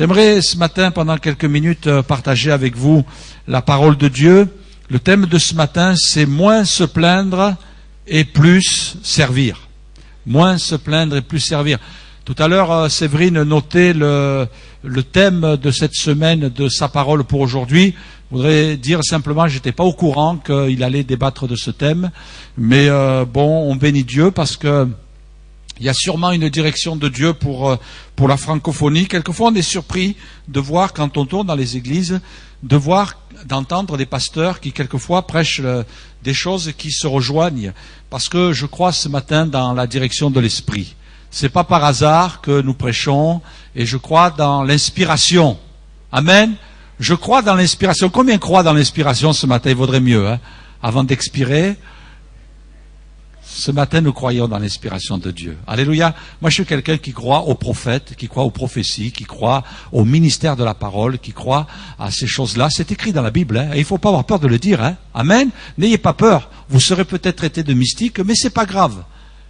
J'aimerais ce matin, pendant quelques minutes, partager avec vous la parole de Dieu. Le thème de ce matin, c'est moins se plaindre et plus servir. Moins se plaindre et plus servir. Tout à l'heure, Séverine notait le thème de cette semaine de sa parole pour aujourd'hui. Je voudrais dire simplement, j'étais pas au courant qu'il allait débattre de ce thème, mais on bénit Dieu parce que il y a sûrement une direction de Dieu pour la francophonie. Quelquefois, on est surpris de voir, quand on tourne dans les églises, d'entendre des pasteurs qui, quelquefois, prêchent des choses qui se rejoignent. Parce que je crois ce matin dans la direction de l'Esprit. C'est pas par hasard que nous prêchons, et je crois dans l'inspiration. Amen. Je crois dans l'inspiration. Combien croient dans l'inspiration ce matin? Il vaudrait mieux, avant d'expirer. Ce matin, nous croyons dans l'inspiration de Dieu. Alléluia. Moi, je suis quelqu'un qui croit aux prophètes, qui croit aux prophéties, qui croit au ministère de la parole, qui croit à ces choses-là. C'est écrit dans la Bible, et il ne faut pas avoir peur de le dire. Amen. N'ayez pas peur. Vous serez peut-être traité de mystique, mais c'est pas grave.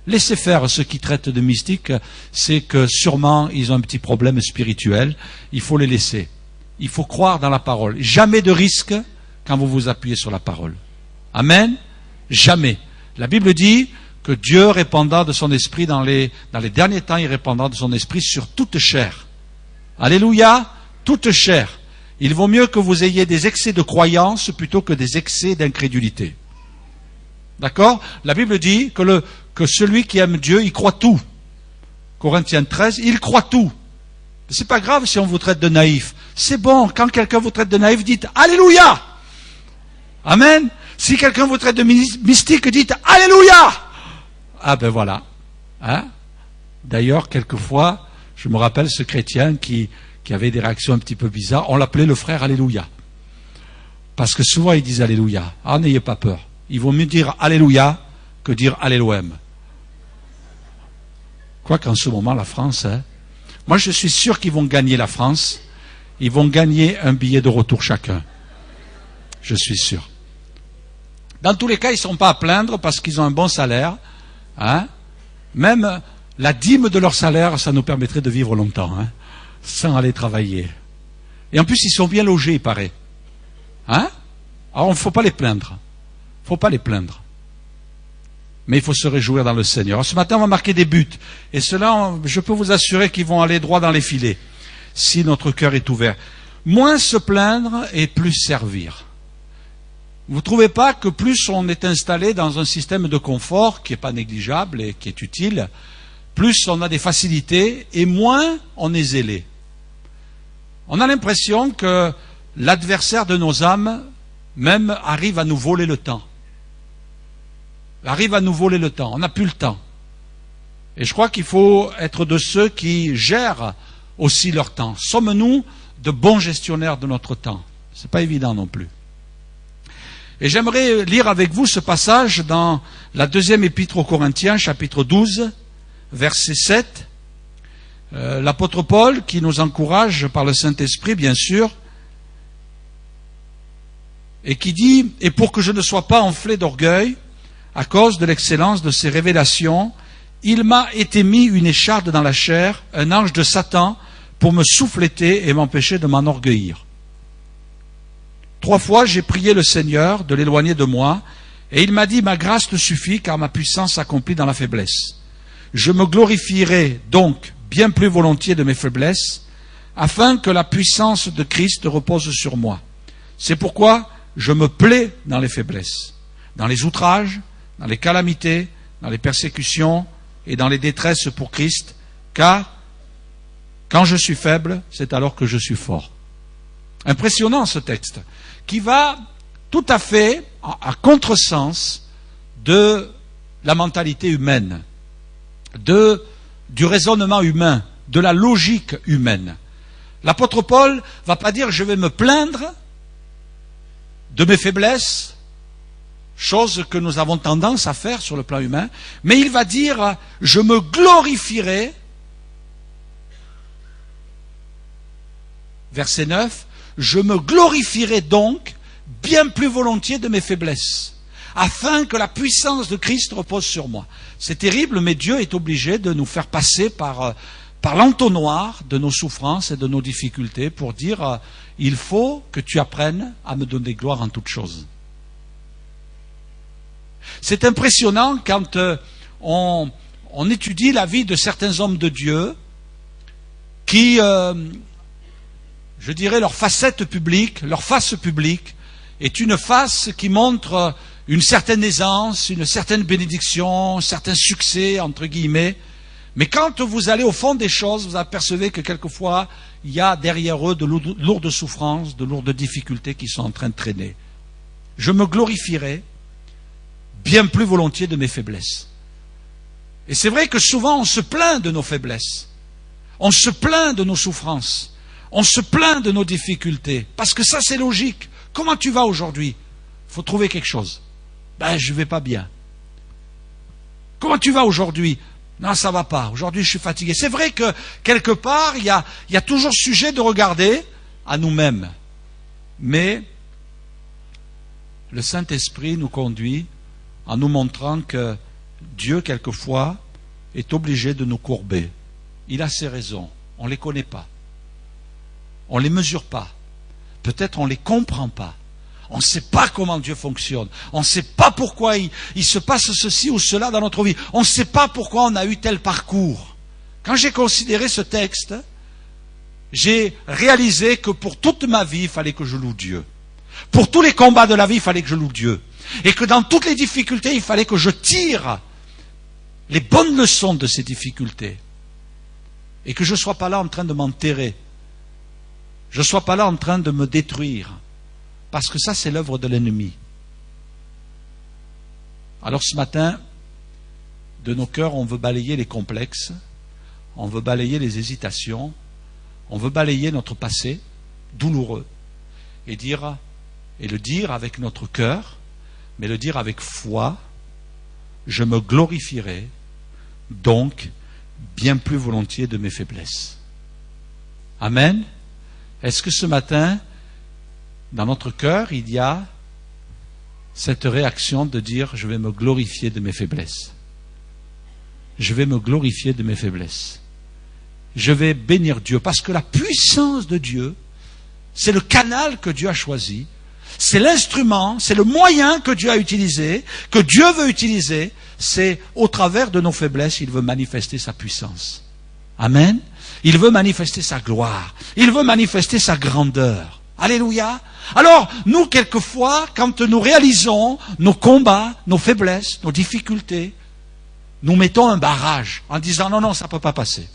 Laissez faire ceux qui traitent de mystique. C'est que sûrement, ils ont un petit problème spirituel. Il faut les laisser. Il faut croire dans la parole. Jamais de risque quand vous vous appuyez sur la parole. Amen. Jamais. La Bible dit que Dieu répandra de son esprit dans les derniers temps, il répandra de son esprit sur toute chair. Alléluia, toute chair. Il vaut mieux que vous ayez des excès de croyance plutôt que des excès d'incrédulité. D'accord? La Bible dit que celui qui aime Dieu, il croit tout. Corinthiens 13, il croit tout. C'est pas grave si on vous traite de naïf. C'est bon, quand quelqu'un vous traite de naïf, dites Alléluia. Amen. Si quelqu'un vous traite de mystique, dites Alléluia. Ah ben voilà. D'ailleurs, quelquefois, je me rappelle ce chrétien qui avait des réactions un petit peu bizarres, on l'appelait le frère Alléluia. Parce que souvent, il disait Alléluia. Ah, n'ayez pas peur. Il vaut mieux dire Alléluia que dire Alléluia. Quoi qu'en ce moment, la France, moi je suis sûr qu'ils vont gagner la France. Ils vont gagner un billet de retour chacun. Je suis sûr. Dans tous les cas, ils ne sont pas à plaindre parce qu'ils ont un bon salaire. Même la dîme de leur salaire, ça nous permettrait de vivre longtemps, sans aller travailler. Et en plus, ils sont bien logés, il paraît. Alors, il ne faut pas les plaindre. Il ne faut pas les plaindre. Mais il faut se réjouir dans le Seigneur. Alors, ce matin, on va marquer des buts. Et cela, je peux vous assurer qu'ils vont aller droit dans les filets, si notre cœur est ouvert. Moins se plaindre et plus servir. Vous ne trouvez pas que plus on est installé dans un système de confort qui n'est pas négligeable et qui est utile, plus on a des facilités et moins on est zélé. On a l'impression que l'adversaire de nos âmes même arrive à nous voler le temps. Arrive à nous voler le temps. On n'a plus le temps. Et je crois qu'il faut être de ceux qui gèrent aussi leur temps. Sommes-nous de bons gestionnaires de notre temps? Ce n'est pas évident non plus. Et j'aimerais lire avec vous ce passage dans la deuxième épître aux Corinthiens, chapitre 12, verset 7. L'apôtre Paul, qui nous encourage par le Saint-Esprit, bien sûr, et qui dit « Et pour que je ne sois pas enflé d'orgueil, à cause de l'excellence de ces révélations, il m'a été mis une écharde dans la chair, un ange de Satan, pour me souffléter et m'empêcher de m'enorgueillir. 3 fois, j'ai prié le Seigneur de l'éloigner de moi, et il m'a dit, ma grâce te suffit, car ma puissance s'accomplit dans la faiblesse. Je me glorifierai donc bien plus volontiers de mes faiblesses, afin que la puissance de Christ repose sur moi. C'est pourquoi je me plais dans les faiblesses, dans les outrages, dans les calamités, dans les persécutions et dans les détresses pour Christ, car quand je suis faible, c'est alors que je suis fort. Impressionnant ce texte, qui va tout à fait à contresens de la mentalité humaine, du raisonnement humain, de la logique humaine. L'apôtre Paul ne va pas dire je vais me plaindre de mes faiblesses, chose que nous avons tendance à faire sur le plan humain, mais il va dire je me glorifierai, verset 9, je me glorifierai donc bien plus volontiers de mes faiblesses, afin que la puissance de Christ repose sur moi. C'est terrible, mais Dieu est obligé de nous faire passer par par l'entonnoir de nos souffrances et de nos difficultés pour dire il faut que tu apprennes à me donner gloire en toutes choses. C'est impressionnant quand on étudie la vie de certains hommes de Dieu qui, je dirais, leur facette publique, leur face publique, est une face qui montre une certaine aisance, une certaine bénédiction, un certain succès, entre guillemets. Mais quand vous allez au fond des choses, vous apercevez que quelquefois, il y a derrière eux de lourdes souffrances, de lourdes difficultés qui sont en train de traîner. Je me glorifierai bien plus volontiers de mes faiblesses. Et c'est vrai que souvent on se plaint de nos faiblesses, on se plaint de nos souffrances, on se plaint de nos difficultés, parce que ça c'est logique. Comment tu vas aujourd'hui? Il faut trouver quelque chose. Ben je vais pas bien. Comment tu vas aujourd'hui? Non, ça va pas. Aujourd'hui je suis fatigué. C'est vrai que quelque part il y a toujours sujet de regarder à nous-mêmes. Mais le Saint-Esprit nous conduit en nous montrant que Dieu, quelquefois, est obligé de nous courber. Il a ses raisons. On ne les connaît pas. On ne les mesure pas. Peut-être on ne les comprend pas. On ne sait pas comment Dieu fonctionne. On ne sait pas pourquoi il se passe ceci ou cela dans notre vie. On ne sait pas pourquoi on a eu tel parcours. Quand j'ai considéré ce texte, j'ai réalisé que pour toute ma vie, il fallait que je loue Dieu. Pour tous les combats de la vie, il fallait que je loue Dieu. Et que dans toutes les difficultés, il fallait que je tire les bonnes leçons de ces difficultés. Et que je ne sois pas là en train de m'enterrer. Je ne sois pas là en train de me détruire. Parce que ça, c'est l'œuvre de l'ennemi. Alors ce matin, de nos cœurs, on veut balayer les complexes, on veut balayer les hésitations, on veut balayer notre passé douloureux et le dire avec notre cœur, mais le dire avec foi, je me glorifierai donc bien plus volontiers de mes faiblesses. Amen. Est-ce que ce matin, dans notre cœur, il y a cette réaction de dire je vais me glorifier de mes faiblesses. Je vais me glorifier de mes faiblesses. Je vais bénir Dieu parce que la puissance de Dieu, c'est le canal que Dieu a choisi, c'est l'instrument, c'est le moyen que Dieu a utilisé, que Dieu veut utiliser, c'est au travers de nos faiblesses, il veut manifester sa puissance. Amen. Il veut manifester sa gloire, il veut manifester sa grandeur. Alléluia. Alors, nous, quelquefois, quand nous réalisons nos combats, nos faiblesses, nos difficultés, nous mettons un barrage en disant non, ça ne peut pas passer.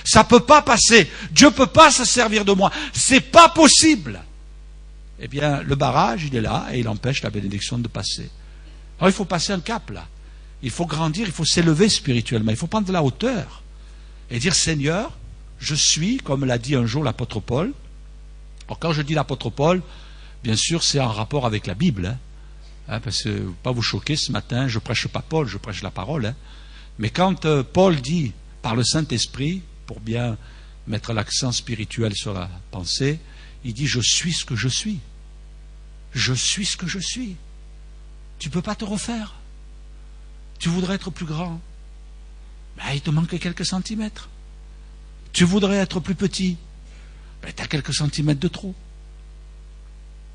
Ça ne peut pas passer. Dieu ne peut pas se servir de moi. C'est pas possible. Eh bien, le barrage, il est là et il empêche la bénédiction de passer. Alors, il faut passer un cap, là. Il faut grandir, il faut s'élever spirituellement. Il faut prendre de la hauteur et dire, Seigneur, je suis, comme l'a dit un jour l'apôtre Paul. Alors, quand je dis l'apôtre Paul, bien sûr, c'est en rapport avec la Bible. Parce que, pas vous choquer ce matin, je ne prêche pas Paul, je prêche la parole. Mais quand Paul dit, par le Saint-Esprit, pour bien mettre l'accent spirituel sur la pensée, il dit, je suis ce que je suis. Je suis ce que je suis. Tu ne peux pas te refaire. Tu voudrais être plus grand. Ben, il te manque quelques centimètres. Tu voudrais être plus petit. Ben, tu as quelques centimètres de trop.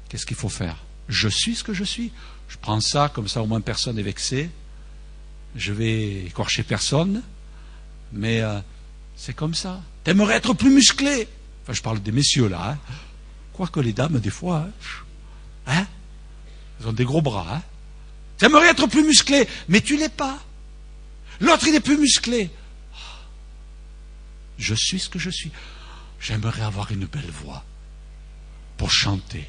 Qu'est-ce qu'il faut faire? Je suis ce que je suis. Je prends ça, comme ça au moins personne n'est vexé. Je vais écorcher personne. Mais c'est comme ça. T'aimerais être plus musclé. Enfin, je parle des messieurs là. Quoique les dames, des fois, elles ont des gros bras. T'aimerais être plus musclé, mais tu l'es pas. L'autre, il est plus musclé. Je suis ce que je suis. J'aimerais avoir une belle voix pour chanter.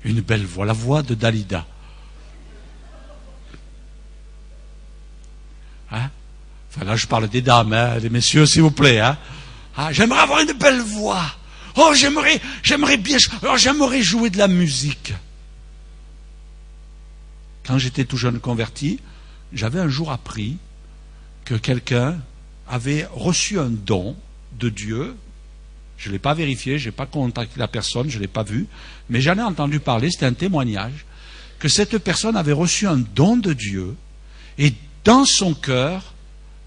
Une belle voix, la voix de Dalida. Enfin là, je parle des dames, des messieurs, s'il vous plaît. J'aimerais avoir une belle voix. Oh, j'aimerais bien. Alors, j'aimerais jouer de la musique. Quand j'étais tout jeune converti, j'avais un jour appris que quelqu'un avait reçu un don de Dieu. Je ne l'ai pas vérifié, je n'ai pas contacté la personne, je ne l'ai pas vu, mais j'en ai entendu parler, c'était un témoignage, que cette personne avait reçu un don de Dieu, et dans son cœur,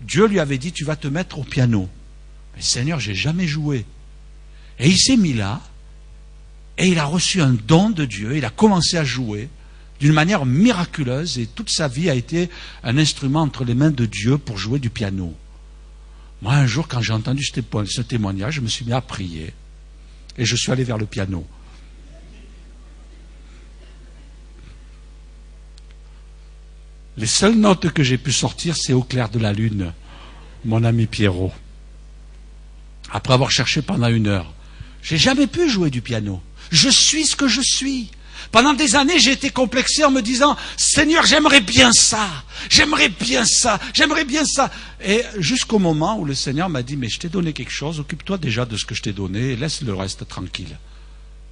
Dieu lui avait dit, tu vas te mettre au piano. Mais Seigneur, j'ai jamais joué. Et il s'est mis là, et il a reçu un don de Dieu, il a commencé à jouer d'une manière miraculeuse, et toute sa vie a été un instrument entre les mains de Dieu pour jouer du piano. Moi, un jour, quand j'ai entendu ce témoignage, je me suis mis à prier, et je suis allé vers le piano. Les seules notes que j'ai pu sortir, c'est Au clair de la lune, mon ami Pierrot. Après avoir cherché pendant 1 heure. J'ai jamais pu jouer du piano. Je suis ce que je suis. Pendant des années, j'ai été complexé en me disant, Seigneur, j'aimerais bien ça, j'aimerais bien ça, j'aimerais bien ça. Et jusqu'au moment où le Seigneur m'a dit, mais je t'ai donné quelque chose, occupe-toi déjà de ce que je t'ai donné et laisse le reste tranquille.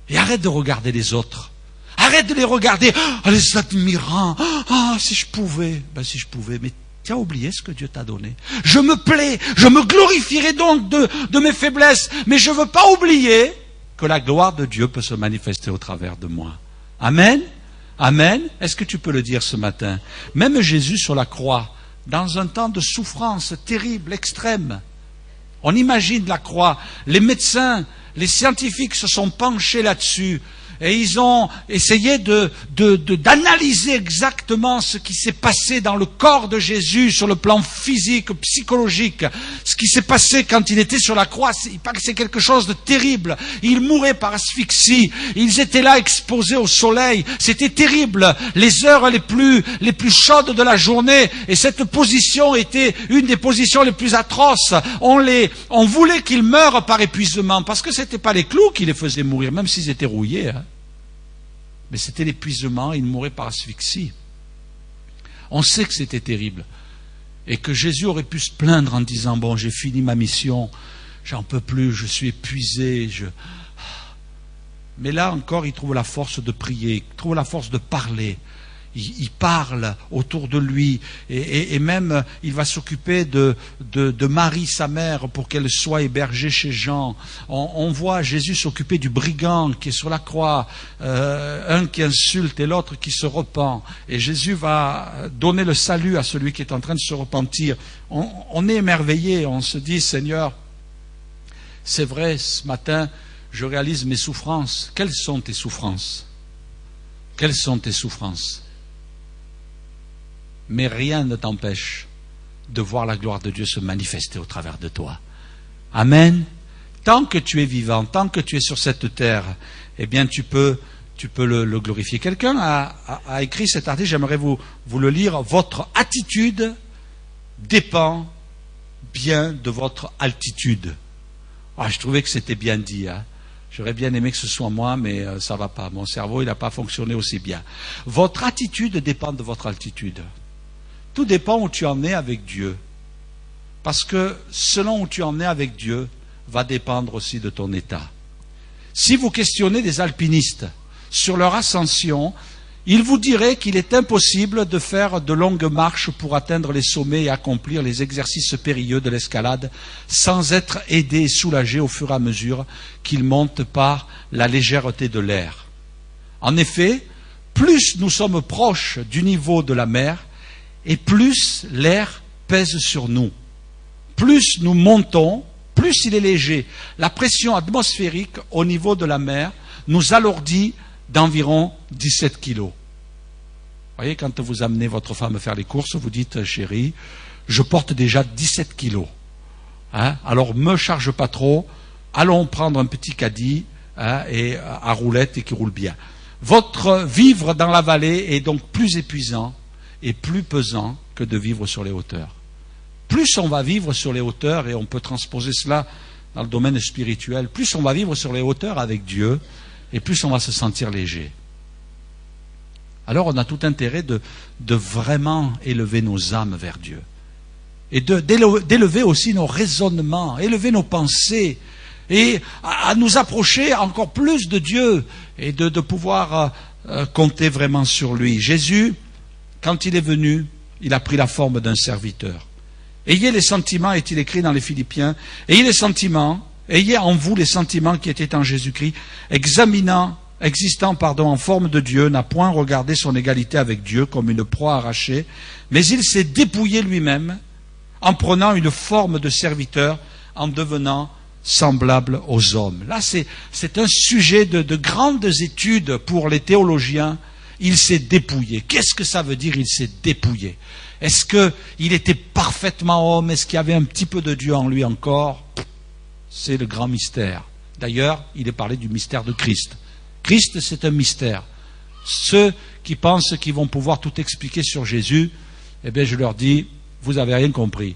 Et arrête de regarder les autres. Arrête de les regarder, les admirants. Ah, si je pouvais. Ben, si je pouvais, mais tu as oublié ce que Dieu t'a donné. Je me plais, je me glorifierai donc de mes faiblesses, mais je ne veux pas oublier que la gloire de Dieu peut se manifester au travers de moi. Amen. Amen. Est-ce que tu peux le dire ce matin? Même Jésus sur la croix, dans un temps de souffrance terrible, extrême, on imagine la croix, les médecins, les scientifiques se sont penchés là-dessus, et ils ont essayé d'analyser exactement ce qui s'est passé dans le corps de Jésus sur le plan physique, psychologique. Ce qui s'est passé quand il était sur la croix, il paraît que c'est quelque chose de terrible. Il mourait par asphyxie. Ils étaient là exposés au soleil. C'était terrible. Les heures les plus chaudes de la journée. Et cette position était une des positions les plus atroces. On voulait qu'ils meurent par épuisement. Parce que c'était pas les clous qui les faisaient mourir, même s'ils étaient rouillés, hein. Mais c'était l'épuisement, il mourait par asphyxie. On sait que c'était terrible. Et que Jésus aurait pu se plaindre en disant, bon, j'ai fini ma mission, j'en peux plus, je suis épuisé. Mais là encore, il trouve la force de prier, il trouve la force de parler. Il parle autour de lui et même il va s'occuper de Marie, sa mère, pour qu'elle soit hébergée chez Jean. On voit Jésus s'occuper du brigand qui est sur la croix, un qui insulte et l'autre qui se repent. Et Jésus va donner le salut à celui qui est en train de se repentir. On est émerveillé, on se dit, Seigneur, c'est vrai, ce matin, je réalise mes souffrances. Quelles sont tes souffrances? Quelles sont tes souffrances? Mais rien ne t'empêche de voir la gloire de Dieu se manifester au travers de toi. Amen. Tant que tu es vivant, tant que tu es sur cette terre, eh bien tu peux le glorifier. Quelqu'un a écrit cet article, j'aimerais vous le lire. Votre attitude dépend bien de votre altitude. Ah, je trouvais que c'était bien dit, hein. J'aurais bien aimé que ce soit moi, mais ça ne va pas. Mon cerveau, il n'a pas fonctionné aussi bien. Votre attitude dépend de votre altitude. Tout dépend où tu en es avec Dieu. Parce que selon où tu en es avec Dieu, va dépendre aussi de ton état. Si vous questionnez des alpinistes sur leur ascension, ils vous diraient qu'il est impossible de faire de longues marches pour atteindre les sommets et accomplir les exercices périlleux de l'escalade sans être aidé et soulagé au fur et à mesure qu'ils montent par la légèreté de l'air. En effet, plus nous sommes proches du niveau de la mer, et plus l'air pèse sur nous. Plus nous montons, plus il est léger. La pression atmosphérique au niveau de la mer nous alourdit d'environ 17 kilos. Vous voyez, quand vous amenez votre femme faire les courses, vous dites, chérie, je porte déjà 17 kilos. Hein? Alors, me charge pas trop, allons prendre un petit caddie, hein, et à roulette et qui roule bien. Votre vivre dans la vallée est donc plus épuisant et plus pesant que de vivre sur les hauteurs. Plus on va vivre sur les hauteurs, et on peut transposer cela dans le domaine spirituel, plus on va vivre sur les hauteurs avec Dieu, et plus on va se sentir léger. Alors on a tout intérêt de vraiment élever nos âmes vers Dieu. Et d'élever aussi nos raisonnements, élever nos pensées, et à nous approcher encore plus de Dieu, et de pouvoir compter vraiment sur lui. Jésus, quand il est venu, il a pris la forme d'un serviteur. Ayez les sentiments, est-il écrit dans les Philippiens, ayez en vous les sentiments qui étaient en Jésus-Christ, existant en forme de Dieu, n'a point regardé son égalité avec Dieu comme une proie arrachée, mais il s'est dépouillé lui-même en prenant une forme de serviteur, en devenant semblable aux hommes. Là, c'est un sujet de grandes études pour les théologiens. Il s'est dépouillé. Qu'est-ce que ça veut dire, il s'est dépouillé? Est-ce qu'il était parfaitement homme? Est-ce qu'il y avait un petit peu de Dieu en lui encore? C'est le grand mystère. D'ailleurs, il est parlé du mystère de Christ. Christ, c'est un mystère. Ceux qui pensent qu'ils vont pouvoir tout expliquer sur Jésus, eh bien, je leur dis, vous n'avez rien compris.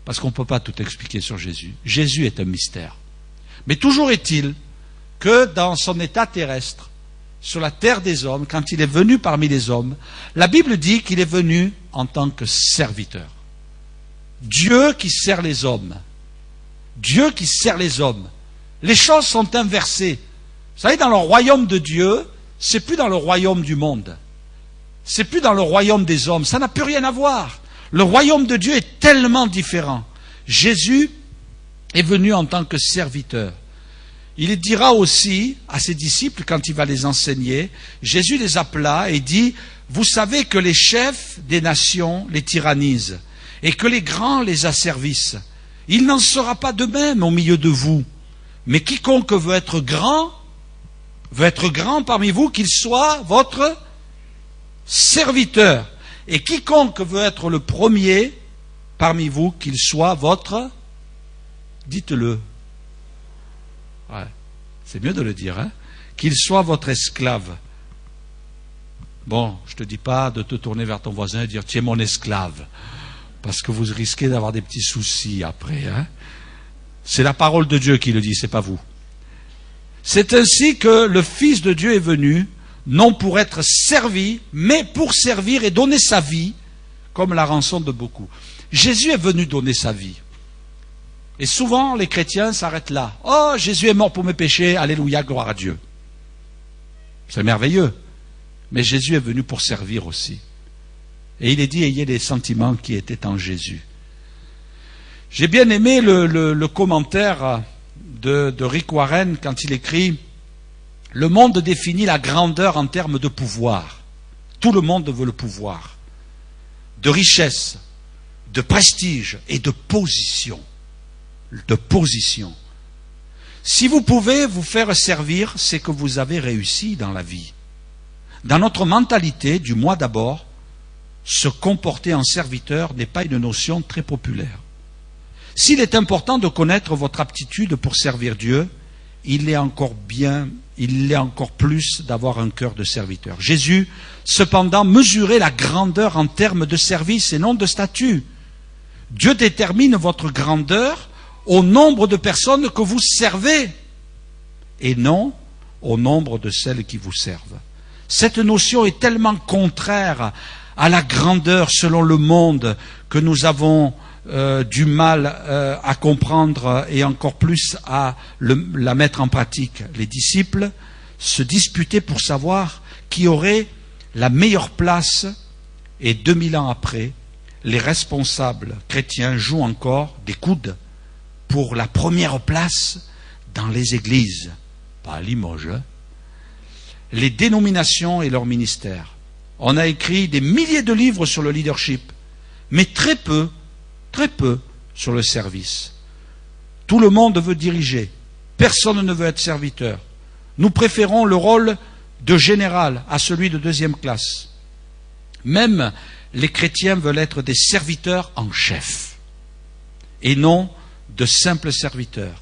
Parce qu'on ne peut pas tout expliquer sur Jésus. Jésus est un mystère. Mais toujours est-il que dans son état terrestre, sur la terre des hommes, quand il est venu parmi les hommes, la Bible dit qu'il est venu en tant que serviteur. Dieu qui sert les hommes. Dieu qui sert les hommes. Les choses sont inversées. Vous savez, dans le royaume de Dieu, c'est plus dans le royaume du monde. C'est plus dans le royaume des hommes. Ça n'a plus rien à voir. Le royaume de Dieu est tellement différent. Jésus est venu en tant que serviteur. Il dira aussi à ses disciples, quand il va les enseigner, Jésus les appela et dit, vous savez que les chefs des nations les tyrannisent et que les grands les asservissent. Il n'en sera pas de même au milieu de vous. Mais quiconque veut être grand parmi vous, qu'il soit votre serviteur. Et quiconque veut être le premier parmi vous, qu'il soit votre... Dites-le. Ouais, c'est mieux de le dire, hein? Qu'il soit votre esclave. Bon, je ne te dis pas de te tourner vers ton voisin et dire, tu es mon esclave. Parce que vous risquez d'avoir des petits soucis après, hein? C'est la parole de Dieu qui le dit, c'est pas vous. C'est ainsi que le Fils de Dieu est venu, non pour être servi, mais pour servir et donner sa vie, comme la rançon de beaucoup. Jésus est venu donner sa vie. Et souvent, les chrétiens s'arrêtent là. Oh, Jésus est mort pour mes péchés, alléluia, gloire à Dieu. C'est merveilleux. Mais Jésus est venu pour servir aussi. Et il est dit, ayez les sentiments qui étaient en Jésus. J'ai bien aimé le commentaire de Rick Warren quand il écrit « Le monde définit la grandeur en termes de pouvoir. Tout le monde veut le pouvoir. De richesse, de prestige et de position. De position. Si vous pouvez vous faire servir, c'est que vous avez réussi dans la vie. Dans notre mentalité, du moi d'abord, se comporter en serviteur n'est pas une notion très populaire. S'il est important de connaître votre aptitude pour servir Dieu, il est encore plus d'avoir un cœur de serviteur. Jésus, cependant, mesurait la grandeur en termes de service et non de statut. Dieu détermine votre grandeur au nombre de personnes que vous servez et non au nombre de celles qui vous servent. Cette notion est tellement contraire à la grandeur selon le monde que nous avons du mal à comprendre et encore plus à la mettre en pratique. Les disciples se disputaient pour savoir qui aurait la meilleure place et 2000 ans après, les responsables chrétiens jouent encore des coudes pour la première place dans les églises, pas à Limoges, hein. Les dénominations et leurs ministères. On a écrit des milliers de livres sur le leadership, mais très peu sur le service. Tout le monde veut diriger, personne ne veut être serviteur. Nous préférons le rôle de général à celui de deuxième classe. Même les chrétiens veulent être des serviteurs en chef, et non de simples serviteurs.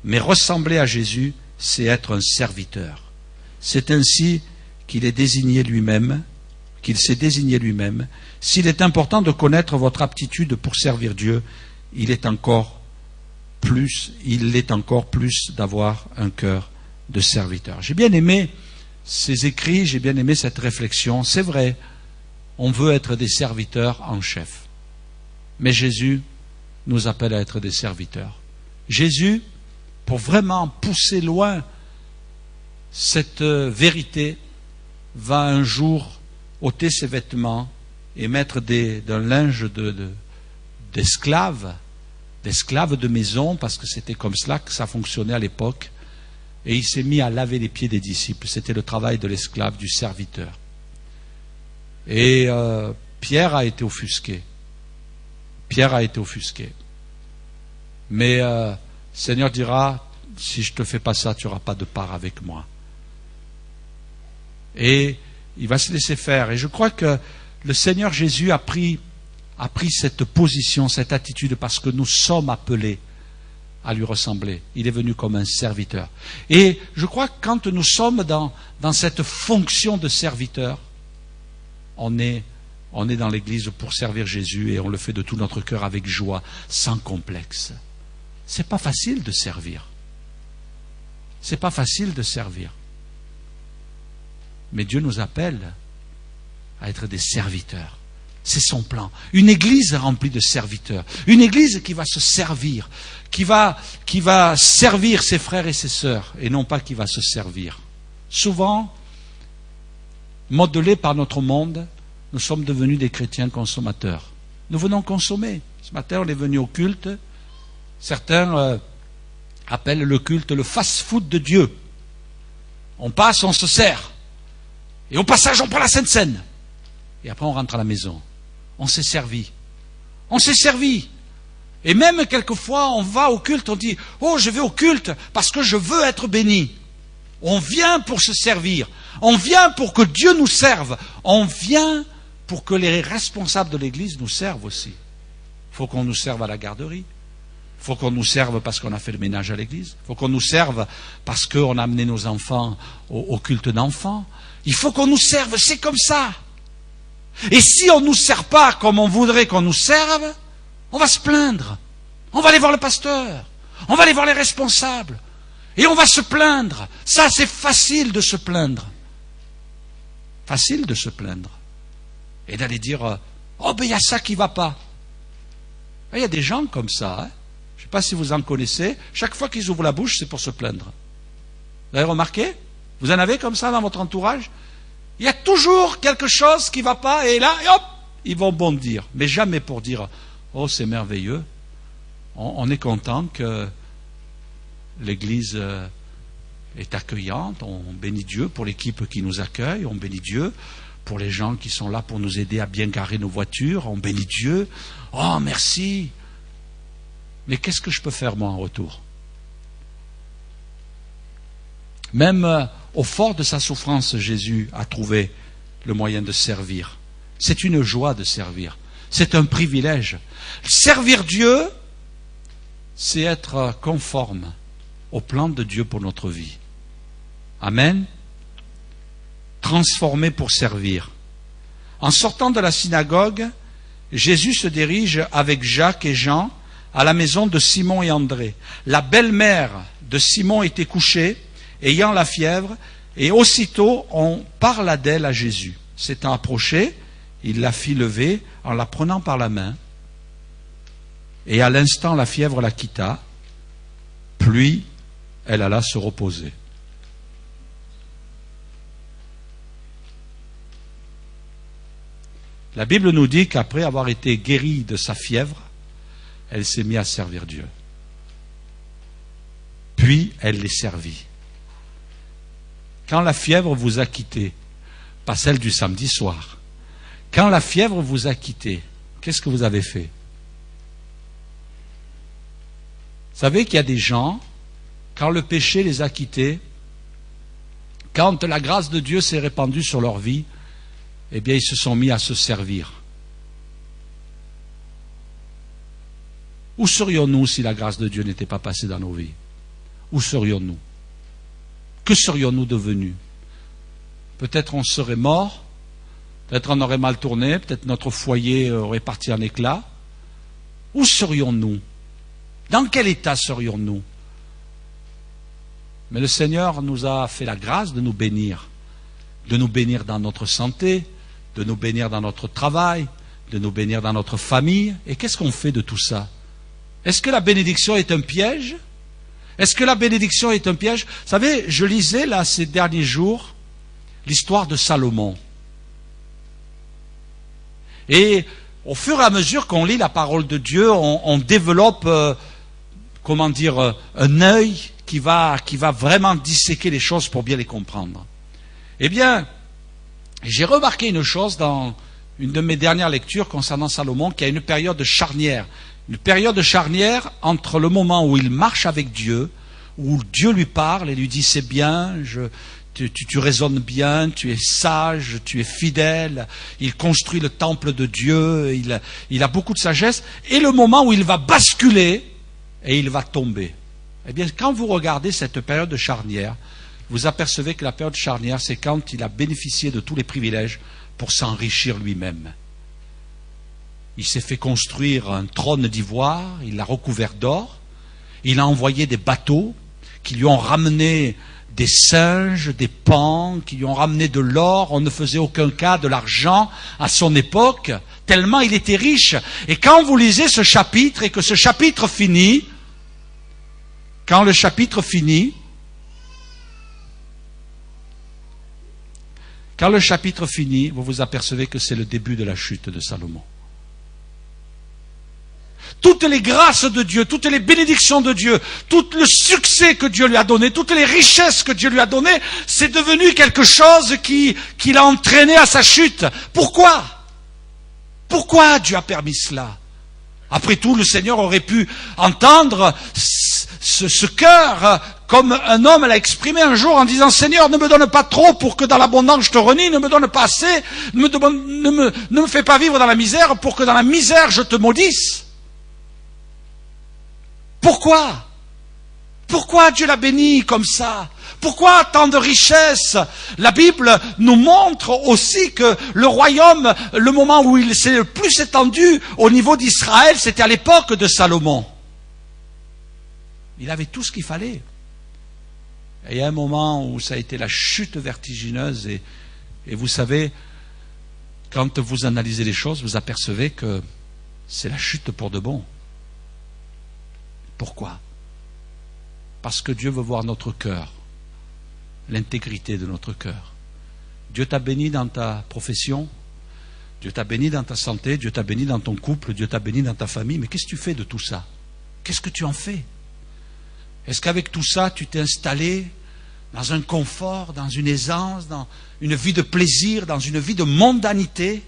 Mais ressembler à Jésus, c'est être un serviteur. C'est ainsi qu'il est désigné lui-même, qu'il s'est désigné lui-même. S'il est important de connaître votre aptitude pour servir Dieu, il est encore plus d'avoir un cœur de serviteur. J'ai bien aimé ces écrits, j'ai bien aimé cette réflexion. C'est vrai, on veut être des serviteurs en chef. Mais Jésus nous appelle à être des serviteurs. Jésus, pour vraiment pousser loin cette vérité, va un jour ôter ses vêtements et mettre d'un linge d'esclave de maison, parce que c'était comme cela que ça fonctionnait à l'époque, et il s'est mis à laver les pieds des disciples. C'était le travail de l'esclave, du serviteur. Et Pierre a été offusqué. Pierre a été offusqué. Mais le Seigneur dira, si je ne te fais pas ça, tu n'auras pas de part avec moi. Et il va se laisser faire. Et je crois que le Seigneur Jésus a pris cette position, cette attitude, parce que nous sommes appelés à lui ressembler. Il est venu comme un serviteur. Et je crois que quand nous sommes dans cette fonction de serviteur, on est dans l'Église pour servir Jésus et on le fait de tout notre cœur avec joie, sans complexe. C'est pas facile de servir. C'est pas facile de servir. Mais Dieu nous appelle à être des serviteurs. C'est son plan. Une église remplie de serviteurs. Une église qui va se servir, qui va servir ses frères et ses sœurs, et non pas qui va se servir. Souvent, modelés par notre monde, nous sommes devenus des chrétiens consommateurs. Nous venons consommer. Ce matin, on est venu au culte. Certains appellent le culte le fast-food de Dieu. On passe, on se sert. Et au passage, on prend la Sainte Seine. Et après, on rentre à la maison. On s'est servi. On s'est servi. Et même quelquefois, on va au culte, on dit « Oh, je vais au culte parce que je veux être béni. » On vient pour se servir. On vient pour que Dieu nous serve. On vient pour que les responsables de l'Église nous servent aussi. Il faut qu'on nous serve à la garderie. Il faut qu'on nous serve parce qu'on a fait le ménage à l'Église. Il faut qu'on nous serve parce qu'on a amené nos enfants au culte d'enfants. Il faut qu'on nous serve, c'est comme ça. Et si on ne nous sert pas comme on voudrait qu'on nous serve, on va se plaindre. On va aller voir le pasteur. On va aller voir les responsables. Et on va se plaindre. Ça, c'est facile de se plaindre. Facile de se plaindre. Et d'aller dire, oh ben il y a ça qui ne va pas. Il y a des gens comme ça. Je ne sais pas si vous en connaissez. Chaque fois qu'ils ouvrent la bouche, c'est pour se plaindre. Vous avez remarqué? Vous en avez comme ça dans votre entourage? Il y a toujours quelque chose qui ne va pas, et là, hop, ils vont bondir. Mais jamais pour dire, oh c'est merveilleux. On est content que l'Église est accueillante. On bénit Dieu pour l'équipe qui nous accueille. On bénit Dieu pour les gens qui sont là pour nous aider à bien garer nos voitures. On bénit Dieu. Oh merci. Mais qu'est-ce que je peux faire moi en retour? Même au fort de sa souffrance, Jésus a trouvé le moyen de servir. C'est une joie de servir. C'est un privilège. Servir Dieu, c'est être conforme au plan de Dieu pour notre vie. Amen. Transformé pour servir. En sortant de la synagogue, Jésus se dirige avec Jacques et Jean à la maison de Simon et André. La belle-mère de Simon était couchée, ayant la fièvre, et aussitôt on parla d'elle à Jésus. S'étant approché, il la fit lever en la prenant par la main, et à l'instant la fièvre la quitta, puis elle alla se reposer. La Bible nous dit qu'après avoir été guérie de sa fièvre, elle s'est mise à servir Dieu. Puis elle les servit. Quand la fièvre vous a quitté, pas celle du samedi soir, quand la fièvre vous a quitté, qu'est-ce que vous avez fait? Vous savez qu'il y a des gens, quand le péché les a quittés, quand la grâce de Dieu s'est répandue sur leur vie, eh bien ils se sont mis à se servir. Où serions-nous si la grâce de Dieu n'était pas passée dans nos vies? Où serions-nous? Que serions-nous devenus? Peut-être on serait morts, peut-être on aurait mal tourné, peut-être notre foyer aurait parti en éclats. Où serions-nous? Dans quel état serions-nous? Mais le Seigneur nous a fait la grâce de nous bénir dans notre santé, de nous bénir dans notre travail, de nous bénir dans notre famille. Et qu'est-ce qu'on fait de tout ça? Est-ce que la bénédiction est un piège? Est-ce que la bénédiction est un piège? Vous savez, je lisais là ces derniers jours l'histoire de Salomon. Et au fur et à mesure qu'on lit la parole de Dieu, on développe, un œil qui va vraiment disséquer les choses pour bien les comprendre. Eh bien, j'ai remarqué une chose dans une de mes dernières lectures concernant Salomon, qu'il y a une période charnière. Une période charnière entre le moment où il marche avec Dieu, où Dieu lui parle et lui dit c'est bien, tu raisonnes bien, tu es sage, tu es fidèle, il construit le temple de Dieu, il a beaucoup de sagesse, et le moment où il va basculer et il va tomber. Eh bien, quand vous regardez cette période charnière, vous apercevez que la période charnière, c'est quand il a bénéficié de tous les privilèges pour s'enrichir lui-même. Il s'est fait construire un trône d'ivoire, il l'a recouvert d'or, il a envoyé des bateaux qui lui ont ramené des singes, des paons, qui lui ont ramené de l'or. On ne faisait aucun cas de l'argent à son époque, tellement il était riche. Et quand vous lisez ce chapitre et que ce chapitre finit, quand le chapitre finit, vous vous apercevez que c'est le début de la chute de Salomon. Toutes les grâces de Dieu, toutes les bénédictions de Dieu, tout le succès que Dieu lui a donné, toutes les richesses que Dieu lui a données, c'est devenu quelque chose qui l'a entraîné à sa chute. Pourquoi? Pourquoi Dieu a permis cela? Après tout, le Seigneur aurait pu entendre ce cœur comme un homme l'a exprimé un jour en disant « Seigneur, ne me donne pas trop pour que dans l'abondance je te renie, ne me donne pas assez, ne me fais pas vivre dans la misère pour que dans la misère je te maudisse. » Pourquoi? Pourquoi Dieu l'a béni comme ça? Pourquoi tant de richesses? La Bible nous montre aussi que le royaume, le moment où il s'est le plus étendu au niveau d'Israël, c'était à l'époque de Salomon. Il avait tout ce qu'il fallait. Et il y a un moment où ça a été la chute vertigineuse et vous savez, quand vous analysez les choses, vous apercevez que c'est la chute pour de bon. Pourquoi? Parce que Dieu veut voir notre cœur, l'intégrité de notre cœur. Dieu t'a béni dans ta profession, Dieu t'a béni dans ta santé, Dieu t'a béni dans ton couple, Dieu t'a béni dans ta famille, mais qu'est-ce que tu fais de tout ça? Qu'est-ce que tu en fais? Est-ce qu'avec tout ça, tu t'es installé dans un confort, dans une aisance, dans une vie de plaisir, dans une vie de mondanité?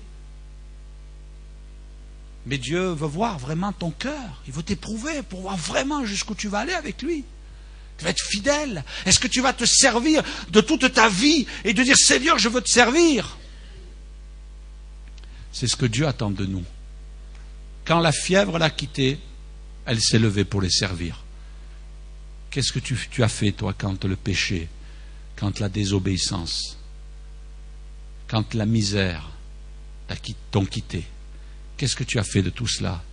Mais Dieu veut voir vraiment ton cœur. Il veut t'éprouver pour voir vraiment jusqu'où tu vas aller avec lui. Tu vas être fidèle. Est-ce que tu vas te servir de toute ta vie et de dire « Seigneur, je veux te servir ». C'est ce que Dieu attend de nous. Quand la fièvre l'a quitté, elle s'est levée pour les servir. Qu'est-ce que tu as fait, toi, quand le péché, quand la désobéissance, quand la misère t'ont quitté? Qu'est-ce que tu as fait de tout cela?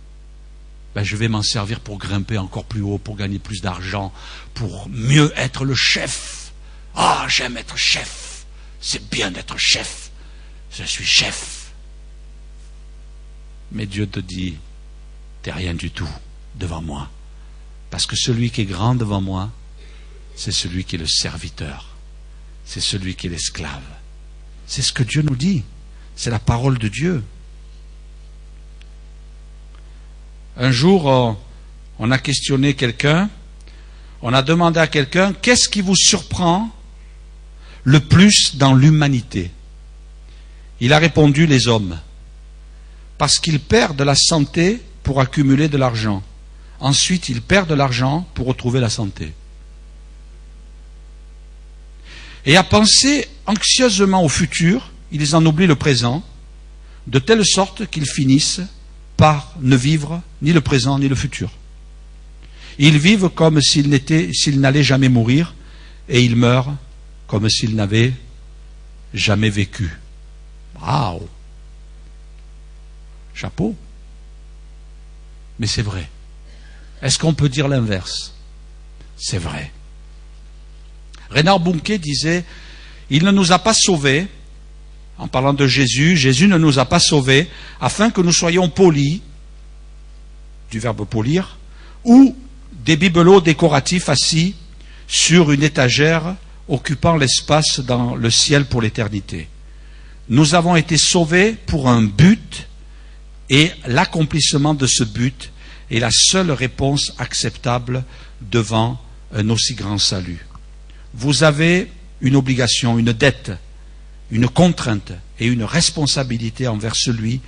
Ben, je vais m'en servir pour grimper encore plus haut, pour gagner plus d'argent, pour mieux être le chef. Ah, j'aime être chef. C'est bien d'être chef. Je suis chef. Mais Dieu te dit, t'es rien du tout devant moi. Parce que celui qui est grand devant moi, c'est celui qui est le serviteur. C'est celui qui est l'esclave. C'est ce que Dieu nous dit. C'est la parole de Dieu. Un jour, on a questionné quelqu'un, on a demandé à quelqu'un, qu'est-ce qui vous surprend le plus dans l'humanité? Il a répondu, les hommes. Parce qu'ils perdent la santé pour accumuler de l'argent. Ensuite, ils perdent l'argent pour retrouver la santé. Et à penser anxieusement au futur, ils en oublient le présent, de telle sorte qu'ils finissent par ne vivre ni le présent ni le futur. Ils vivent comme s'ils n'allaient jamais mourir et ils meurent comme s'ils n'avaient jamais vécu. Waouh! Chapeau! Mais c'est vrai. Est-ce qu'on peut dire l'inverse? C'est vrai. Reinhard Bonnke disait, il ne nous a pas sauvés. En parlant de Jésus, Jésus ne nous a pas sauvés afin que nous soyons polis, du verbe polir, ou des bibelots décoratifs assis sur une étagère occupant l'espace dans le ciel pour l'éternité. Nous avons été sauvés pour un but et l'accomplissement de ce but est la seule réponse acceptable devant un aussi grand salut. Vous avez une obligation, une dette, une contrainte, et une responsabilité envers celui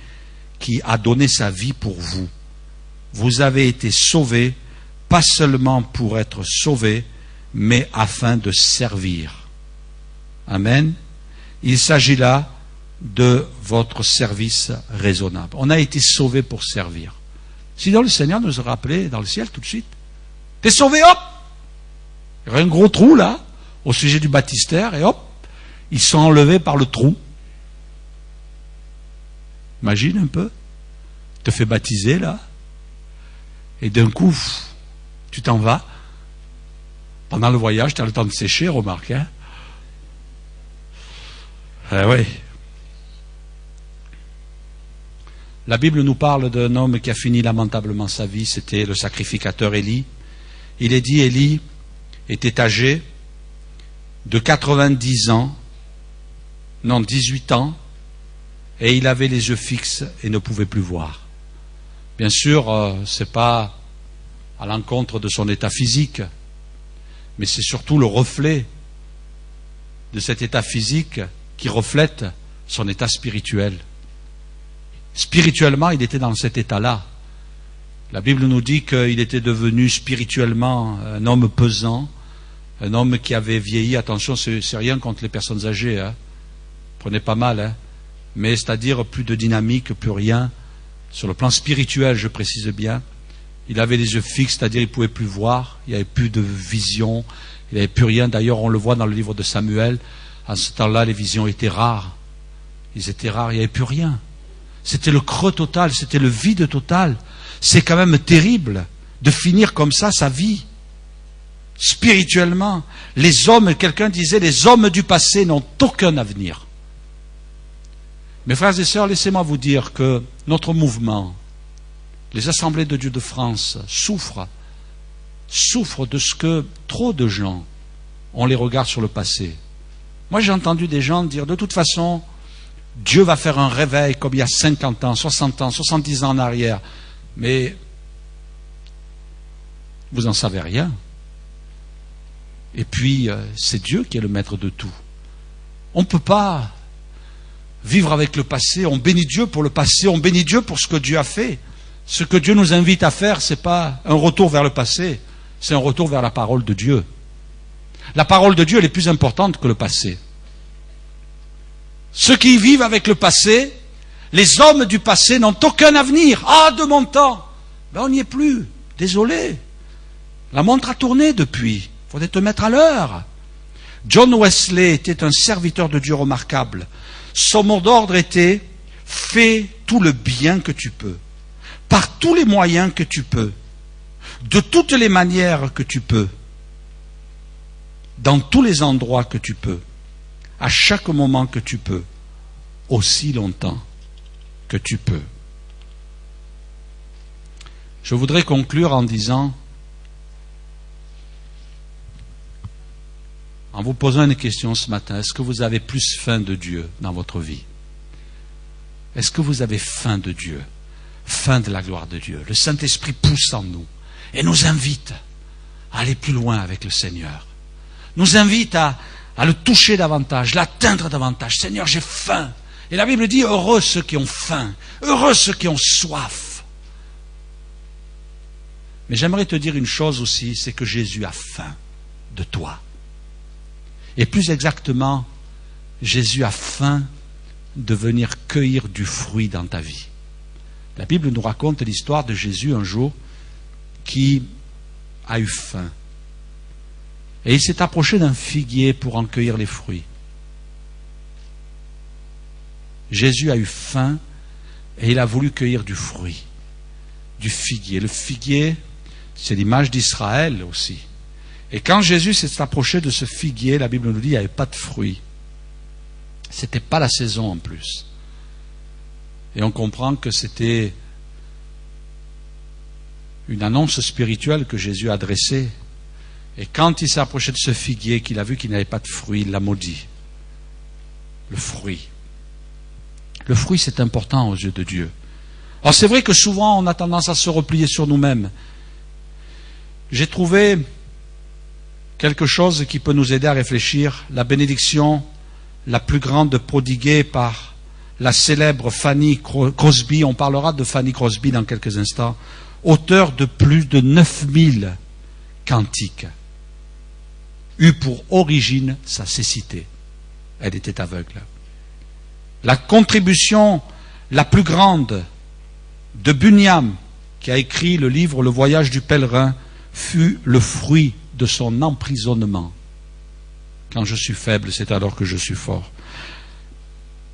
qui a donné sa vie pour vous. Vous avez été sauvés, pas seulement pour être sauvés, mais afin de servir. Amen. Il s'agit là de votre service raisonnable. On a été sauvés pour servir. Sinon, le Seigneur nous aurait appelés dans le ciel tout de suite. T'es sauvé, hop! Il y aurait un gros trou là, au sujet du baptistère, et hop, ils sont enlevés par le trou. Imagine un peu, te fais baptiser là, et d'un coup, tu t'en vas. Pendant le voyage, tu as le temps de sécher, remarque. Hein? Oui. La Bible nous parle d'un homme qui a fini lamentablement sa vie, c'était le sacrificateur Élie. Il est dit, Élie était âgé de 90 ans, non 18 ans, et il avait les yeux fixes et ne pouvait plus voir. Bien sûr, c'est pas à l'encontre de son état physique, mais c'est surtout le reflet de cet état physique qui reflète son état spirituel. Spirituellement, il était dans cet état-là. La Bible nous dit qu'il était devenu spirituellement un homme pesant, un homme qui avait vieilli. Attention, c'est rien contre les personnes âgées, hein. Prenez pas mal, hein. Mais c'est-à-dire plus de dynamique, plus rien. Sur le plan spirituel, je précise bien, il avait les yeux fixes, c'est-à-dire il ne pouvait plus voir, il n'y avait plus de vision, il n'y avait plus rien. D'ailleurs, on le voit dans le livre de Samuel, à ce temps-là, les visions étaient rares. Ils étaient rares, il n'y avait plus rien. C'était le creux total, c'était le vide total. C'est quand même terrible de finir comme ça sa vie. Spirituellement, les hommes, quelqu'un disait, les hommes du passé n'ont aucun avenir. Mes frères et sœurs, laissez-moi vous dire que notre mouvement, les Assemblées de Dieu de France, souffrent de ce que trop de gens ont les regards sur le passé. Moi, j'ai entendu des gens dire, de toute façon, Dieu va faire un réveil comme il y a 50 ans, 60 ans, 70 ans en arrière. Mais vous n'en savez rien. Et puis, c'est Dieu qui est le maître de tout. On ne peut pas vivre avec le passé. On bénit Dieu pour le passé, on bénit Dieu pour ce que Dieu a fait. Ce que Dieu nous invite à faire, ce n'est pas un retour vers le passé, c'est un retour vers la parole de Dieu. La parole de Dieu, elle est plus importante que le passé. Ceux qui vivent avec le passé, les hommes du passé n'ont aucun avenir. Ah, de mon temps, ben on n'y est plus. Désolé. La montre a tourné depuis. Il faudrait te mettre à l'heure. John Wesley était un serviteur de Dieu remarquable. Son mot d'ordre était « Fais tout le bien que tu peux, par tous les moyens que tu peux, de toutes les manières que tu peux, dans tous les endroits que tu peux, à chaque moment que tu peux, aussi longtemps que tu peux. » Je voudrais conclure en disant, en vous posant une question ce matin, est-ce que vous avez plus faim de Dieu dans votre vie? Est-ce que vous avez faim de Dieu? Faim de la gloire de Dieu? Le Saint-Esprit pousse en nous et nous invite à aller plus loin avec le Seigneur. Nous invite à le toucher davantage, l'atteindre davantage. Seigneur, j'ai faim. Et la Bible dit, heureux ceux qui ont faim, heureux ceux qui ont soif. Mais j'aimerais te dire une chose aussi, c'est que Jésus a faim de toi. Et plus exactement, Jésus a faim de venir cueillir du fruit dans ta vie. La Bible nous raconte l'histoire de Jésus un jour qui a eu faim. Et il s'est approché d'un figuier pour en cueillir les fruits. Jésus a eu faim et il a voulu cueillir du fruit, du figuier. Le figuier, c'est l'image d'Israël aussi. Et quand Jésus s'est approché de ce figuier, la Bible nous dit qu'il n'y avait pas de fruits. Ce n'était pas la saison en plus. Et on comprend que c'était une annonce spirituelle que Jésus a adressée. Et quand il s'est approché de ce figuier, qu'il a vu qu'il n'avait pas de fruits, il l'a maudit. Le fruit. Le fruit, c'est important aux yeux de Dieu. Alors c'est vrai que souvent, on a tendance à se replier sur nous-mêmes. J'ai trouvé quelque chose qui peut nous aider à réfléchir. La bénédiction la plus grande prodiguée par la célèbre Fanny Crosby, on parlera de Fanny Crosby dans quelques instants, auteur de plus de 9000 cantiques, eut pour origine sa cécité. Elle était aveugle. La contribution la plus grande de Bunyan, qui a écrit le livre Le voyage du pèlerin, fut le fruit de son emprisonnement. Quand je suis faible, c'est alors que je suis fort.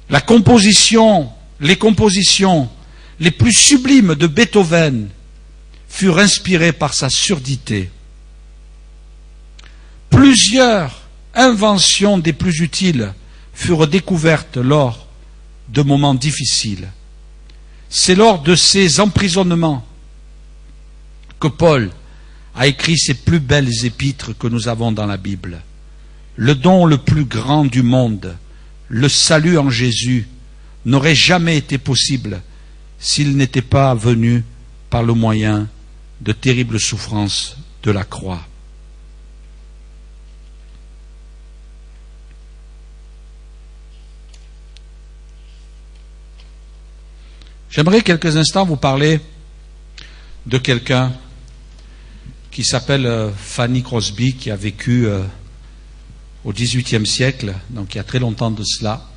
Les compositions les plus sublimes de Beethoven furent inspirées par sa surdité. Plusieurs inventions des plus utiles furent découvertes lors de moments difficiles. C'est lors de ces emprisonnements que Paul a écrit ses plus belles épîtres que nous avons dans la Bible. Le don le plus grand du monde, le salut en Jésus, n'aurait jamais été possible s'il n'était pas venu par le moyen de terribles souffrances de la croix. J'aimerais quelques instants vous parler de quelqu'un qui s'appelle Fanny Crosby, qui a vécu au XVIIIe siècle, donc il y a très longtemps de cela,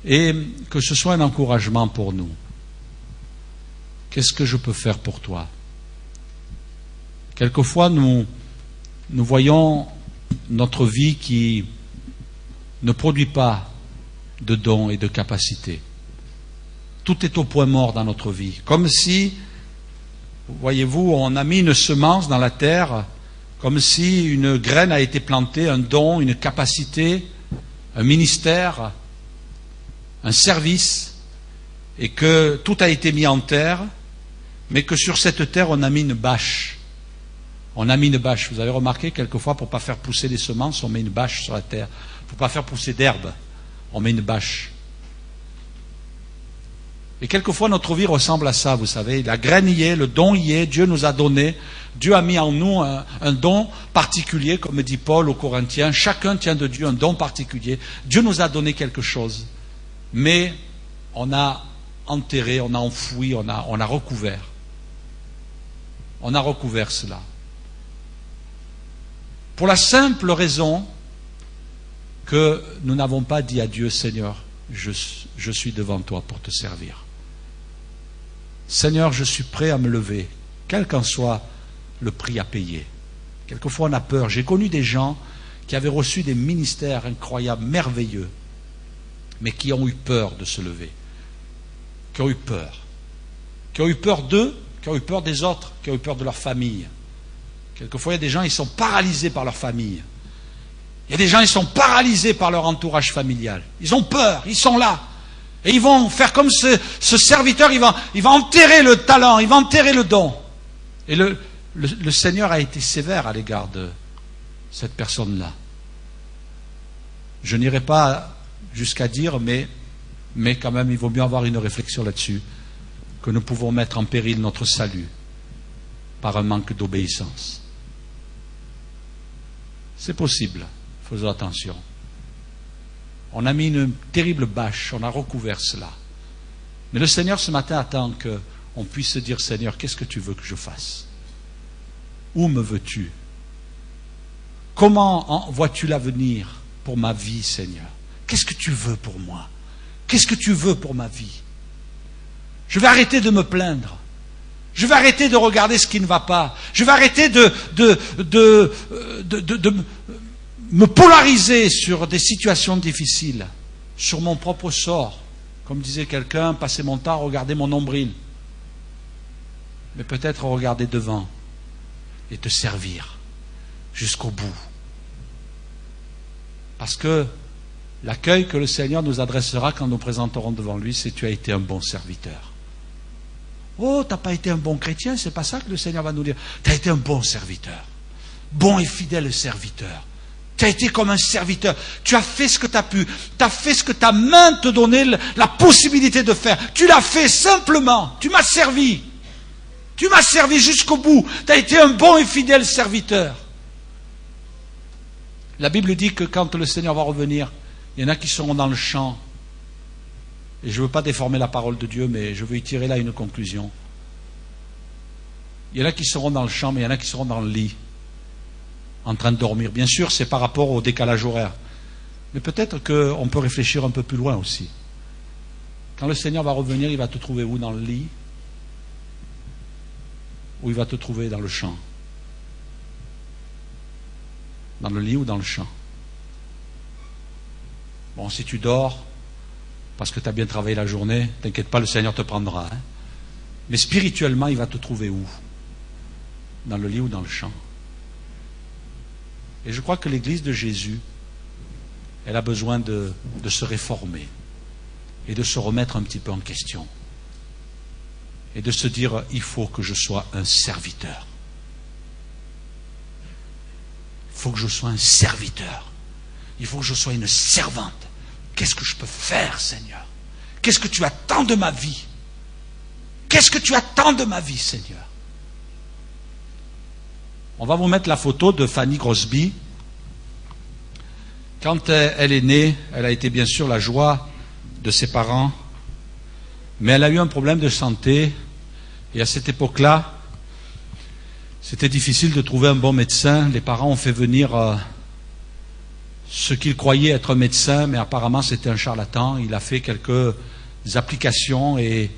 et que ce soit un encouragement pour nous. Qu'est-ce que je peux faire pour toi? Quelquefois, nous voyons notre vie qui ne produit pas de dons et de capacités. Tout est au point mort dans notre vie. Comme si, voyez-vous, on a mis une semence dans la terre, comme si une graine a été plantée, un don, une capacité, un ministère, un service, et que tout a été mis en terre, mais que sur cette terre, on a mis une bâche. On a mis une bâche. Vous avez remarqué, quelquefois, pour ne pas faire pousser les semences, on met une bâche sur la terre. Pour ne pas faire pousser d'herbe, on met une bâche. Et quelquefois, notre vie ressemble à ça, vous savez. La graine y est, le don y est, Dieu nous a donné. Dieu a mis en nous un don particulier, comme dit Paul aux Corinthiens. Chacun tient de Dieu un don particulier. Dieu nous a donné quelque chose. Mais on a enterré, on a enfoui, on a recouvert. On a recouvert cela. Pour la simple raison que nous n'avons pas dit à Dieu, Seigneur, je suis devant toi pour te servir. Seigneur, je suis prêt à me lever, quel qu'en soit le prix à payer. Quelquefois on a peur. J'ai connu des gens qui avaient reçu des ministères incroyables, merveilleux, mais qui ont eu peur de se lever, qui ont eu peur d'eux, qui ont eu peur des autres, qui ont eu peur de leur famille. Quelquefois il y a des gens, ils sont paralysés par leur famille. Il y a des gens, ils sont paralysés par leur entourage familial. Ils ont peur, ils sont là. Et ils vont faire comme ce serviteur, il va enterrer le talent, il va enterrer le don. Et le Seigneur a été sévère à l'égard de cette personne-là. Je n'irai pas jusqu'à dire, mais quand même, il vaut mieux avoir une réflexion là-dessus, que nous pouvons mettre en péril notre salut par un manque d'obéissance. C'est possible, faisons attention. On a mis une terrible bâche, on a recouvert cela. Mais le Seigneur ce matin attend qu'on puisse se dire, Seigneur, qu'est-ce que tu veux que je fasse? Où me veux-tu? Comment vois-tu l'avenir pour ma vie, Seigneur? Qu'est-ce que tu veux pour moi? Qu'est-ce que tu veux pour ma vie? Je vais arrêter de me plaindre. Je vais arrêter de regarder ce qui ne va pas. Je vais arrêter de me polariser sur des situations difficiles, sur mon propre sort. Comme disait quelqu'un, passer mon temps à regarder mon nombril. Mais peut-être regarder devant et te servir jusqu'au bout. Parce que l'accueil que le Seigneur nous adressera quand nous présenterons devant lui, c'est: tu as été un bon serviteur. Oh, tu n'as pas été un bon chrétien, c'est pas ça que le Seigneur va nous dire. Tu as été un bon serviteur. Bon et fidèle serviteur. Tu as été comme un serviteur. Tu as fait ce que tu as pu. Tu as fait ce que ta main te donnait la possibilité de faire. Tu l'as fait simplement. Tu m'as servi. Tu m'as servi jusqu'au bout. Tu as été un bon et fidèle serviteur. La Bible dit que quand le Seigneur va revenir, il y en a qui seront dans le champ et je ne veux pas déformer la parole de Dieu, mais je veux y tirer là une conclusion. Il y en a qui seront dans le champ, mais il y en a qui seront dans le lit, en train de dormir. Bien sûr, c'est par rapport au décalage horaire. Mais peut-être qu'on peut réfléchir un peu plus loin aussi. Quand le Seigneur va revenir, il va te trouver où? Dans le lit? Ou il va te trouver dans le champ? Dans le lit ou dans le champ? Bon, si tu dors, parce que tu as bien travaillé la journée, t'inquiète pas, le Seigneur te prendra. Hein. Mais spirituellement, il va te trouver où? Dans le lit ou dans le champ? Et je crois que l'Église de Jésus, elle a besoin de se réformer et de se remettre un petit peu en question. Et de se dire, il faut que je sois un serviteur. Il faut que je sois un serviteur. Il faut que je sois une servante. Qu'est-ce que je peux faire, Seigneur? Qu'est-ce que tu attends de ma vie? Qu'est-ce que tu attends de ma vie, Seigneur? On va vous mettre la photo de Fanny Crosby. Quand elle est née, elle a été bien sûr la joie de ses parents, mais elle a eu un problème de santé, et à cette époque-là, c'était difficile de trouver un bon médecin. Les parents ont fait venir ce qu'ils croyaient être un médecin, mais apparemment c'était un charlatan. Il a fait quelques applications, et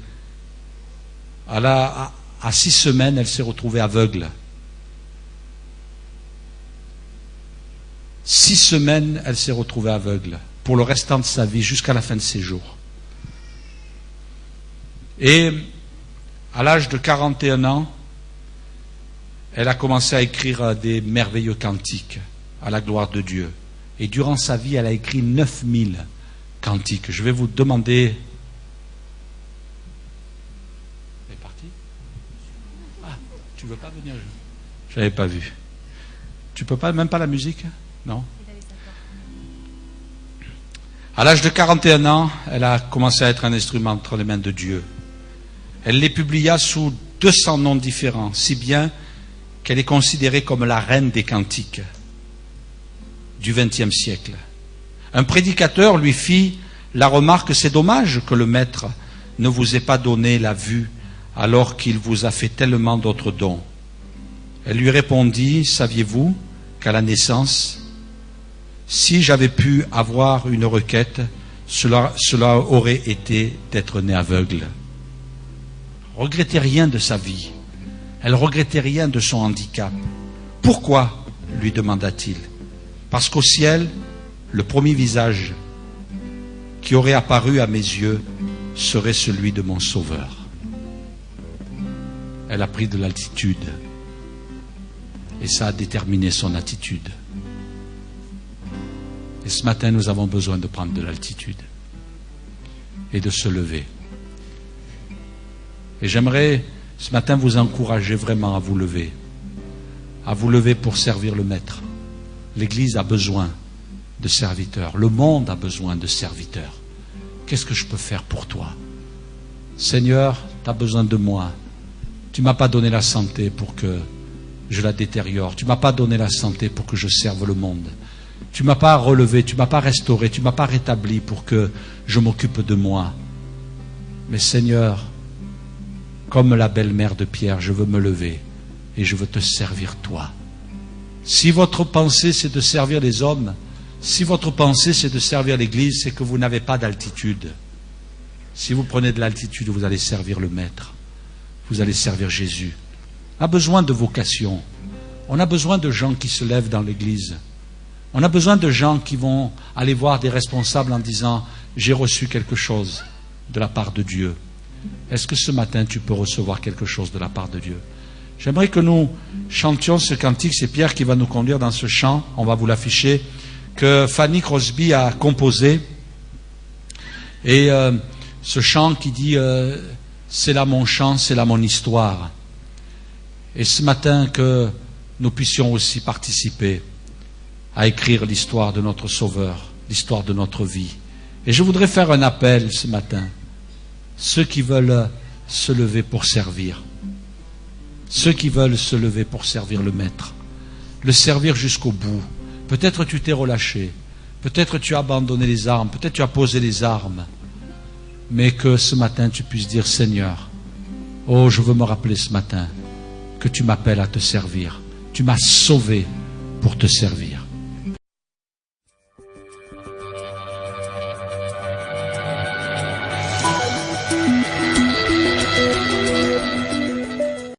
à 6 semaines, elle s'est retrouvée aveugle. 6 semaines, elle s'est retrouvée aveugle pour le restant de sa vie, jusqu'à la fin de ses jours. Et à l'âge de 41 ans, elle a commencé à écrire des merveilleux cantiques à la gloire de Dieu. Et durant sa vie, elle a écrit 9000 cantiques. Je vais vous demander... Elle est partie? Ah, tu veux pas venir? Je n'avais pas vu. Tu peux pas, même pas la musique? Non? À l'âge de 41 ans, elle a commencé à être un instrument entre les mains de Dieu. Elle les publia sous 200 noms différents, si bien qu'elle est considérée comme la reine des cantiques du XXe siècle. Un prédicateur lui fit la remarque: c'est dommage que le Maître ne vous ait pas donné la vue alors qu'il vous a fait tellement d'autres dons. Elle lui répondit: saviez-vous qu'à la naissance, si j'avais pu avoir une requête, cela aurait été d'être né aveugle. Regrettait rien de sa vie. Elle regrettait rien de son handicap. Pourquoi? Lui demanda-t-il. Parce qu'au ciel, le premier visage qui aurait apparu à mes yeux serait celui de mon Sauveur. Elle a pris de l'altitude et ça a déterminé son attitude. Et ce matin, nous avons besoin de prendre de l'altitude et de se lever. Et j'aimerais ce matin vous encourager vraiment à vous lever pour servir le Maître. L'Église a besoin de serviteurs. Le monde a besoin de serviteurs. Qu'est-ce que je peux faire pour toi? Seigneur, tu as besoin de moi. Tu ne m'as pas donné la santé pour que je la détériore. Tu ne m'as pas donné la santé pour que je serve le monde. Tu ne m'as pas relevé, tu ne m'as pas restauré, tu ne m'as pas rétabli pour que je m'occupe de moi. Mais Seigneur, comme la belle-mère de Pierre, je veux me lever et je veux te servir toi. Si votre pensée c'est de servir les hommes, si votre pensée c'est de servir l'Église, c'est que vous n'avez pas d'altitude. Si vous prenez de l'altitude, vous allez servir le Maître. Vous allez servir Jésus. On a besoin de vocation. On a besoin de gens qui se lèvent dans l'Église. On a besoin de gens qui vont aller voir des responsables en disant « J'ai reçu quelque chose de la part de Dieu ». Est-ce que ce matin tu peux recevoir quelque chose de la part de Dieu? J'aimerais que nous chantions ce cantique. C'est Pierre qui va nous conduire dans ce chant. On va vous l'afficher, que Fanny Crosby a composé. Et ce chant qui dit c'est là mon chant, c'est là mon histoire. Et ce matin, que nous puissions aussi participer à écrire l'histoire de notre Sauveur, l'histoire de notre vie. Et je voudrais faire un appel ce matin. Ceux qui veulent se lever pour servir. Ceux qui veulent se lever pour servir le Maître. Le servir jusqu'au bout. Peut-être tu t'es relâché. Peut-être tu as abandonné les armes. Peut-être tu as posé les armes. mais que ce matin tu puisses dire, Seigneur, oh, je veux me rappeler ce matin que tu m'appelles à te servir. Tu m'as sauvé pour te servir.